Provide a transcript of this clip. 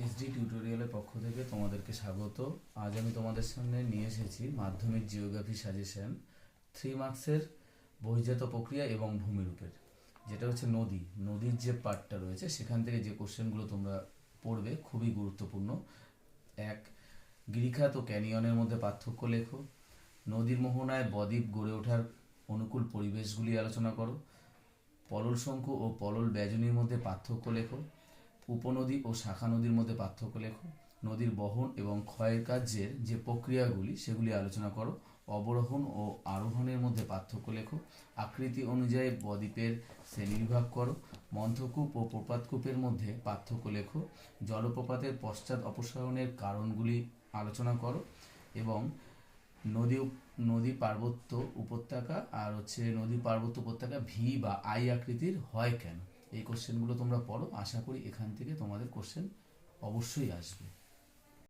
SD টিউটোরিয়ালের পক্ষ থেকে তোমাদেরকে স্বাগত। আজ আমি তোমাদের সামনে নিয়ে এসেছি মাধ্যমিক জিওগ্রাফি সাজেশন 3 মার্কসের বহির্জাত প্রক্রিয়া এবং ভূমিরূপের, যেটা হচ্ছে নদীর যে পার্টটা রয়েছে সেখান থেকে যে কোশ্চেনগুলো তোমরা পড়বে খুবই গুরুত্বপূর্ণ। এক, গিরিখাত ও ক্যানিয়নের মধ্যে পার্থক্য লেখো। নদীর মোহনায় বদ্বীপ গড়ে ওঠার অনুকূল পরিবেশগুলি আলোচনা করো। পলল শঙ্কু ও পলল ব্যজনীর মধ্যে পার্থক্য লেখো। উপনদী ও শাখা নদীর মধ্যে পার্থক্য লেখো। নদীর বহন এবং ক্ষয়ের কার্যের যে প্রক্রিয়াগুলি সেগুলি আলোচনা করো। অবরোহণ ও আরোহণের মধ্যে পার্থক্য লেখো। আকৃতি অনুযায়ী বদ্বীপের শ্রেণীবিভাগ করো। মন্থকূপ ও প্রপাতকূপের মধ্যে পার্থক্য লেখো। জলপ্রপাতের পশ্চাৎ অপসারণের কারণগুলি আলোচনা করো। এবং নদী পার্বত্য উপত্যকা আর নদী পার্বত্য উপত্যকা ভি বা আই আকৃতির হয় কেন, এই কোশ্চেনগুলো তোমরা পড়ো। আশা করি এখান থেকে তোমাদের কোশ্চেন অবশ্যই আসবে।